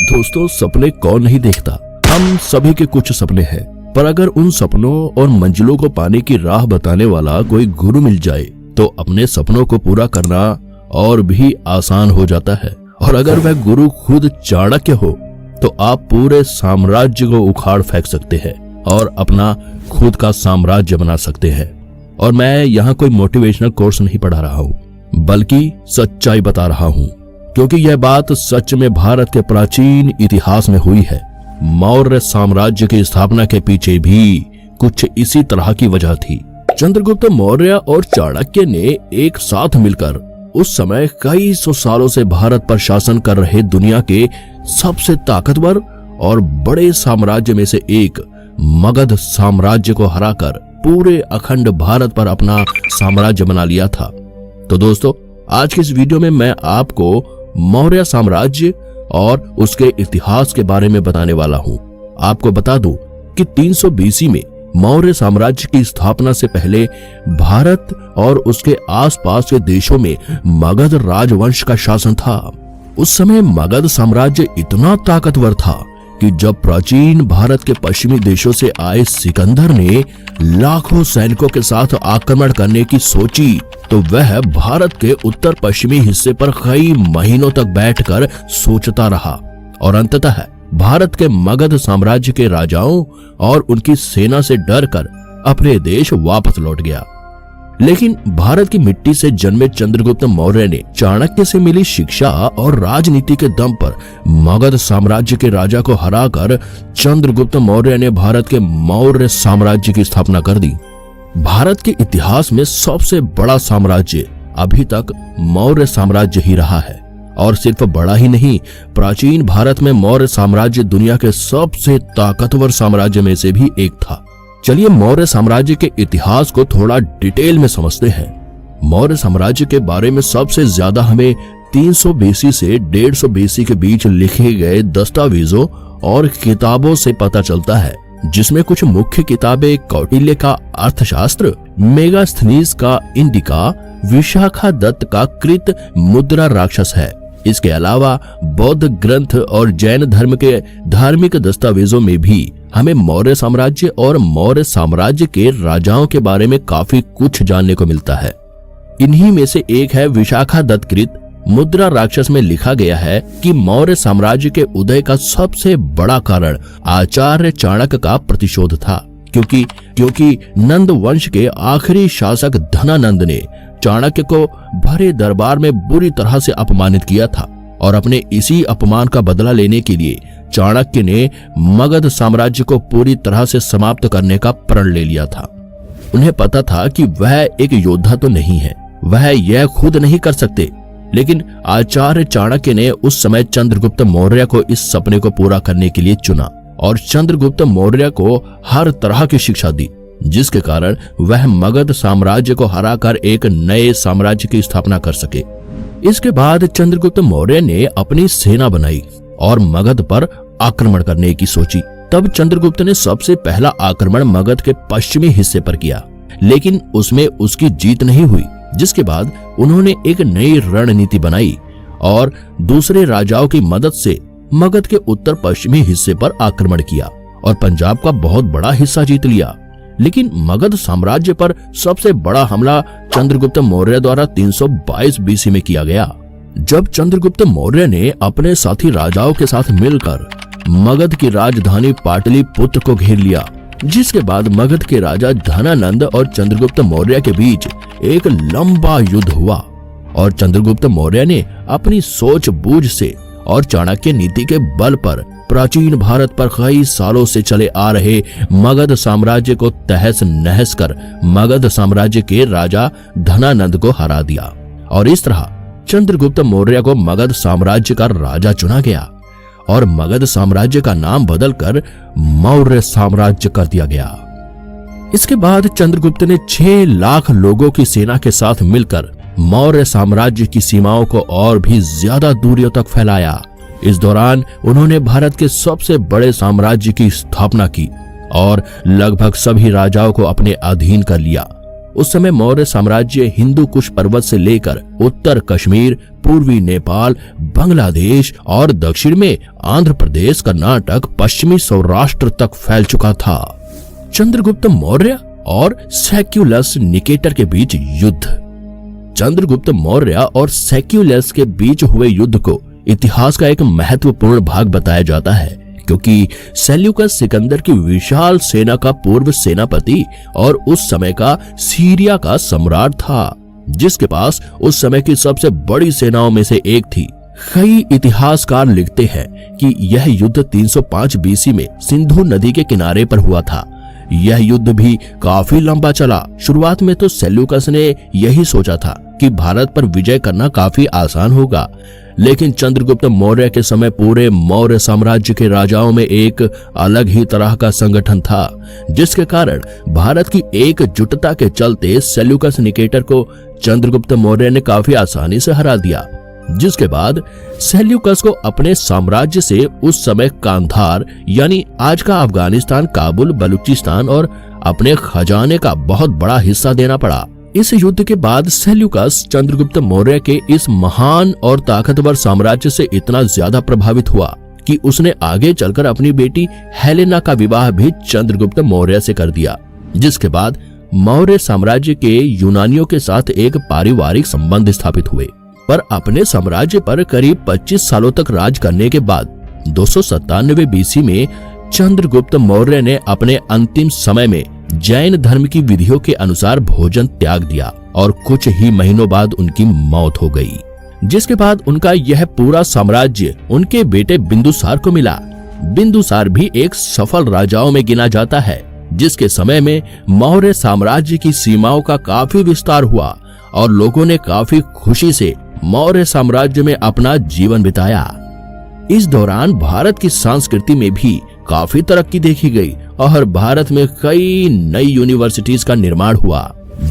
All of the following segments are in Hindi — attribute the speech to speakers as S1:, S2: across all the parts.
S1: दोस्तों, सपने कौन नहीं देखता। हम सभी के कुछ सपने हैं, पर अगर उन सपनों और मंजिलों को पाने की राह बताने वाला कोई गुरु मिल जाए तो अपने सपनों को पूरा करना और भी आसान हो जाता है। और अगर वह गुरु खुद चाणक्य हो तो आप पूरे साम्राज्य को उखाड़ फेंक सकते हैं और अपना खुद का साम्राज्य बना सकते हैं। और मैं यहाँ कोई मोटिवेशनल कोर्स नहीं पढ़ा रहा हूँ, बल्कि सच्चाई बता रहा हूँ, क्योंकि यह बात सच में भारत के प्राचीन इतिहास में हुई है। मौर्य साम्राज्य की स्थापना के पीछे भी कुछ इसी तरह की वजह थी। चंद्रगुप्त मौर्य और चाणक्य ने एक साथ मिलकर उस समय कई सौ सालों से भारत पर शासन कर रहे दुनिया के सबसे ताकतवर और बड़े साम्राज्य में से एक मगध साम्राज्य को हराकर पूरे अखंड भारत पर अपना साम्राज्य बना लिया था। तो दोस्तों, आज की इस वीडियो में मैं आपको मौर्य साम्राज्य और उसके इतिहास के बारे में बताने वाला हूं। आपको बता दूं कि 300 BC में मौर्य साम्राज्य की स्थापना से पहले भारत और उसके आसपास के देशों में मगध राजवंश का शासन था। उस समय मगध साम्राज्य इतना ताकतवर था कि जब प्राचीन भारत के पश्चिमी देशों से आए सिकंदर ने लाखों सैनिकों के साथ आक्रमण करने की सोची तो वह भारत के उत्तर पश्चिमी हिस्से पर कई महीनों तक बैठकर सोचता रहा और अंततः भारत के मगध साम्राज्य के राजाओं और उनकी सेना से डरकर अपने देश वापस लौट गया। लेकिन भारत की मिट्टी से जन्मे चंद्रगुप्त मौर्य ने चाणक्य से मिली शिक्षा और राजनीति के दम पर मगध साम्राज्य के राजा को हराकर चंद्रगुप्त मौर्य ने भारत के मौर्य साम्राज्य की स्थापना कर दी। भारत के इतिहास में सबसे बड़ा साम्राज्य अभी तक मौर्य साम्राज्य ही रहा है। और सिर्फ बड़ा ही नहीं, प्राचीन भारत में मौर्य साम्राज्य दुनिया के सबसे ताकतवर साम्राज्य में से भी एक था। चलिए मौर्य साम्राज्य के इतिहास को थोड़ा डिटेल में समझते हैं। मौर्य साम्राज्य के बारे में सबसे ज्यादा हमें 300 BC से 150 BC के बीच लिखे गए दस्तावेजों और किताबों से पता चलता है, जिसमें कुछ मुख्य किताबें कौटिल्य का अर्थशास्त्र, मेगास्थनीज का इंडिका, विशाखादत्त का कृत मुद्रा राक्षस है। इसके अलावा बौद्ध ग्रंथ और जैन धर्म के धार्मिक दस्तावेजों में भी हमें मौर्य साम्राज्य और मौर्य साम्राज्य के राजाओं के बारे में काफी कुछ जानने को मिलता है। इन्हीं में से एक है विशाखादत्त कृत मुद्रा राक्षस में लिखा गया है कि मौर्य साम्राज्य के उदय का सबसे बड़ा कारण आचार्य चाणक्य का प्रतिशोध था, क्योंकि नंद वंश के आखिरी शासक धनानंद ने चाणक्य को भरे दरबार में बुरी तरह से अपमानित किया था और अपने इसी अपमान का बदला लेने के लिए चाणक्य ने मगध साम्राज्य को पूरी तरह से समाप्त करने का प्रण ले लिया था। उन्हें पता था कि वह एक योद्धा तो नहीं है, वह यह खुद नहीं कर सकते, लेकिन आचार्य चाणक्य ने उस समय चंद्रगुप्त मौर्य को इस सपने को पूरा करने के लिए चुना और चंद्रगुप्त मौर्य को हर तरह की शिक्षा दी, जिसके कारण वह मगध साम्राज्य को हराकर एक नए साम्राज्य की स्थापना कर सके। इसके बाद चंद्रगुप्त मौर्य ने अपनी सेना बनाई और मगध पर आक्रमण करने की सोची। तब चंद्रगुप्त ने सबसे पहला आक्रमण मगध के पश्चिमी हिस्से पर किया, लेकिन उसमें उसकी जीत नहीं हुई, जिसके बाद उन्होंने एक नई रणनीति बनाई और दूसरे राजाओं की मदद से मगध के उत्तर पश्चिमी हिस्से पर आक्रमण किया और पंजाब का बहुत बड़ा हिस्सा जीत लिया। लेकिन मगध साम्राज्य पर सबसे बड़ा हमला चंद्रगुप्त मौर्य द्वारा 322 BC में किया गया, जब चंद्रगुप्त मौर्य ने अपने साथी राजाओं के साथ मिलकर मगध की राजधानी पाटलिपुत्र को घेर लिया, जिसके बाद मगध के राजा धनानंद और चंद्रगुप्त मौर्य के बीच एक लंबा युद्ध हुआ और चंद्रगुप्त मौर्य ने अपनी सूझबूझ से और चाणक्य नीति के बल पर प्राचीन भारत पर कई सालों से चले आ रहे मगध साम्राज्य को तहस नहस कर मगध साम्राज्य के राजा धनानंद को हरा दिया और इस तरह चंद्रगुप्त मौर्य को मगध साम्राज्य का राजा चुना गया और मगध साम्राज्य का नाम बदलकर मौर्य साम्राज्य कर दिया गया। इसके बाद चंद्रगुप्त ने 6 लाख लोगों की सेना के साथ मिलकर मौर्य साम्राज्य की सीमाओं को और भी ज्यादा दूरियों तक फैलाया। इस दौरान उन्होंने भारत के सबसे बड़े साम्राज्य की स्थापना की और लगभग सभी राजाओं को अपने अधीन कर लिया। उस समय मौर्य साम्राज्य हिंदू कुश पर्वत से लेकर उत्तर कश्मीर, पूर्वी नेपाल, बांग्लादेश और दक्षिण में आंध्र प्रदेश, कर्नाटक, पश्चिमी सौराष्ट्र तक फैल चुका था। चंद्रगुप्त मौर्य और सेक्युलस निकेटर के बीच युद्ध। चंद्रगुप्त मौर्य और सेक्युलस के बीच हुए युद्ध को इतिहास का एक महत्वपूर्ण भाग बताया जाता है, क्योंकि सेल्यूकस सिकंदर की विशाल सेना का पूर्व सेनापति और उस समय का सीरिया का सम्राट था, जिसके पास उस समय की सबसे बड़ी सेनाओं में से एक थी। कई इतिहासकार लिखते हैं कि यह युद्ध 305 बीसी में सिंधु नदी के किनारे पर हुआ था। यह युद्ध भी काफी लंबा चला। शुरुआत में तो सेल्यूकस ने यही सोचा था कि भारत पर विजय करना काफी आसान होगा, लेकिन चंद्रगुप्त मौर्य के समय पूरे मौर्य साम्राज्य के राजाओं में एक अलग ही तरह का संगठन था, जिसके कारण भारत की एकजुटता के चलते सेल्यूकस निकेटर को चंद्रगुप्त मौर्य ने काफी आसानी से हरा दिया। जिसके बाद सेल्यूकस को अपने साम्राज्य से उस समय कांधार यानी आज का अफगानिस्तान, काबुल, बलूचिस्तान और अपने खजाने का बहुत बड़ा हिस्सा देना पड़ा। इस युद्ध के बाद सेल्यूकस चंद्रगुप्त मौर्य के इस महान और ताकतवर साम्राज्य से इतना ज्यादा प्रभावित हुआ कि उसने आगे चलकर अपनी बेटी हेलेना का विवाह भी चंद्रगुप्त मौर्य से कर दिया। जिसके बाद मौर्य साम्राज्य के यूनानियों के साथ एक पारिवारिक संबंध स्थापित हुए। पर अपने साम्राज्य पर करीब 25 सालों तक राज करने के बाद 297 बीसी में चंद्रगुप्त मौर्य ने अपने अंतिम समय में जैन धर्म की विधियों के अनुसार भोजन त्याग दिया और कुछ ही महीनों बाद उनकी मौत हो गई। जिसके बाद उनका यह पूरा साम्राज्य उनके बेटे बिंदुसार को मिला। बिंदुसार भी एक सफल राजाओं में गिना जाता है, जिसके समय में मौर्य साम्राज्य की सीमाओं का काफी विस्तार हुआ और लोगों ने काफी खुशी से मौर्य साम्राज्य में अपना जीवन बिताया। इस दौरान भारत की संस्कृति में भी काफी तरक्की देखी गई और भारत में कई नई यूनिवर्सिटीज का निर्माण हुआ।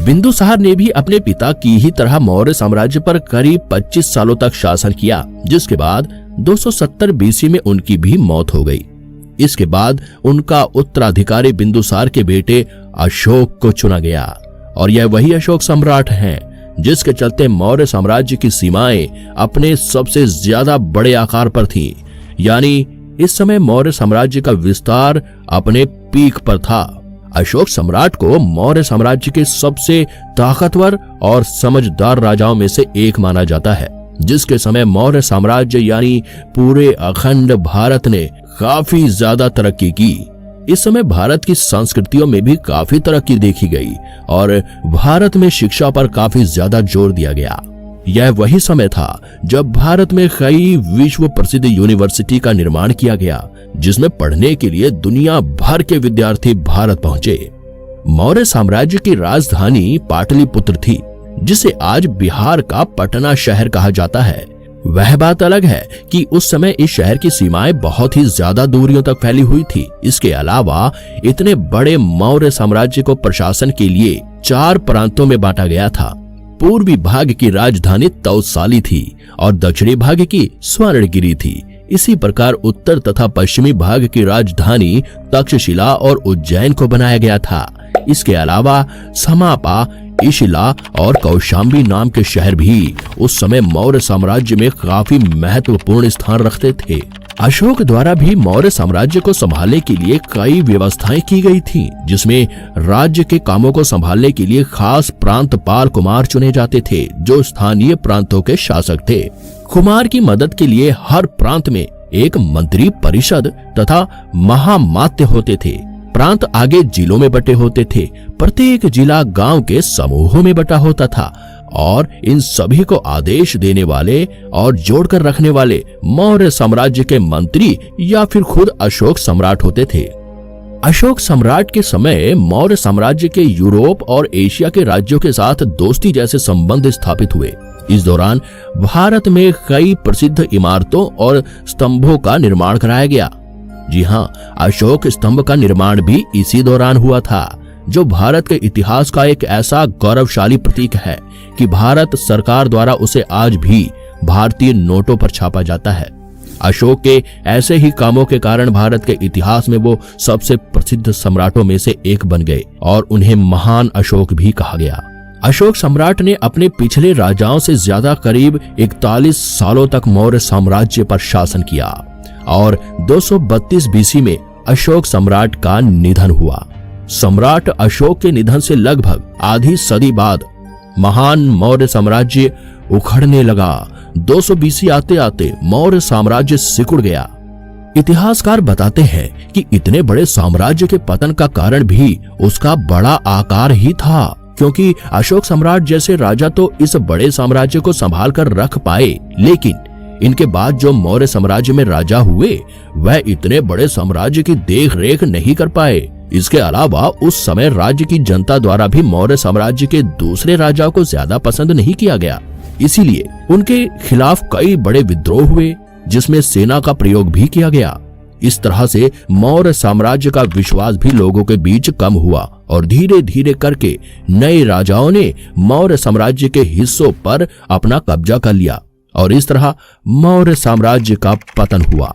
S1: बिंदुसार ने भी अपने पिता की ही तरह मौर्य साम्राज्य पर करीब 25 सालों तक शासन किया, जिसके बाद 270 बीसी में उनकी भी मौत हो गई। इसके बाद उनका उत्तराधिकारी बिंदुसार के बेटे अशोक को चुना गया और यह वही अशोक सम्राट हैं, जिसके चलते मौर्य साम्राज्य की सीमाएं अपने सबसे ज्यादा बड़े आकार पर थीं। यानी इस समय मौर्य साम्राज्य का विस्तार अपने पीक पर था। अशोक सम्राट को मौर्य साम्राज्य के सबसे ताकतवर और समझदार राजाओं में से एक माना जाता है, जिसके समय मौर्य साम्राज्य यानी पूरे अखंड भारत ने काफी ज्यादा तरक्की की। इस समय भारत की संस्कृतियों में भी काफी तरक्की देखी गई और भारत में शिक्षा पर काफी ज्यादा जोर दिया गया। यह वही समय था जब भारत में कई विश्व प्रसिद्ध यूनिवर्सिटी का निर्माण किया गया, जिसमें पढ़ने के लिए दुनिया भर के विद्यार्थी भारत पहुंचे। मौर्य साम्राज्य की राजधानी पाटलिपुत्र थी, जिसे आज बिहार का पटना शहर कहा जाता है। वह बात अलग है कि उस समय इस शहर की सीमाएं बहुत ही ज्यादा दूरियों तक फैली हुई थी। इसके अलावा इतने बड़े मौर्य साम्राज्य को प्रशासन के लिए 4 प्रांतों में बांटा गया था। पूर्वी भाग की राजधानी तौसाली थी और दक्षिणी भाग की स्वर्णगिरी थी। इसी प्रकार उत्तर तथा पश्चिमी भाग की राजधानी तक्षशिला और उज्जैन को बनाया गया था। इसके अलावा समापा, इशिला और कौशाम्बी नाम के शहर भी उस समय मौर्य साम्राज्य में काफी महत्वपूर्ण स्थान रखते थे। अशोक द्वारा भी मौर्य साम्राज्य को संभालने के लिए कई व्यवस्थाएं की गई थीं, जिसमें राज्य के कामों को संभालने के लिए खास प्रांतपाल कुमार चुने जाते थे, जो स्थानीय प्रांतों के शासक थे। कुमार की मदद के लिए हर प्रांत में एक मंत्री परिषद तथा महामात्य होते थे। प्रांत आगे जिलों में बटे होते थे। प्रत्येक जिला गांव के समूहों में बटा होता था और इन सभी को आदेश देने वाले और जोड़कर रखने वाले मौर्य साम्राज्य के मंत्री या फिर खुद अशोक सम्राट होते थे। अशोक सम्राट के समय मौर्य साम्राज्य के यूरोप और एशिया के राज्यों के साथ दोस्ती जैसे संबंध स्थापित हुए। इस दौरान भारत में कई प्रसिद्ध इमारतों और स्तंभों का निर्माण कराया गया। जी हाँ, अशोक स्तंभ का निर्माण भी इसी दौरान हुआ था, जो भारत के इतिहास का एक ऐसा गौरवशाली प्रतीक है कि भारत सरकार द्वारा उसे आज भी भारतीय नोटों पर छापा जाता है। अशोक के ऐसे ही कामों के कारण भारत के इतिहास में वो सबसे प्रसिद्ध सम्राटों में से एक बन गए और उन्हें महान अशोक भी कहा गया। अशोक सम्राट ने अपने पिछले राजाओं से ज्यादा करीब 41 सालों तक मौर्य साम्राज्य पर शासन किया और 232 बीसी में अशोक सम्राट का निधन हुआ। सम्राट अशोक के निधन से लगभग आधी सदी बाद महान मौर्य साम्राज्य उखड़ने लगा। 200 बीसी आते आते मौर्य साम्राज्य सिकुड़ गया। इतिहासकार बताते हैं कि इतने बड़े साम्राज्य के पतन का कारण भी उसका बड़ा आकार ही था, क्योंकि अशोक सम्राट जैसे राजा तो इस बड़े साम्राज्य को संभाल कर रख पाए, लेकिन इनके बाद जो मौर्य साम्राज्य में राजा हुए वह इतने बड़े साम्राज्य की देख रेख नहीं कर पाए। इसके अलावा उस समय राज्य की जनता द्वारा भी मौर्य साम्राज्य के दूसरे राजाओं को ज्यादा पसंद नहीं किया गया, इसीलिए उनके खिलाफ कई बड़े विद्रोह हुए जिसमें सेना का प्रयोग भी किया गया। इस तरह से मौर्य साम्राज्य का विश्वास भी लोगों के बीच कम हुआ और धीरे धीरे करके नए राजाओं ने मौर्य साम्राज्य के हिस्सों पर अपना कब्जा कर लिया और इस तरह मौर्य साम्राज्य का पतन हुआ।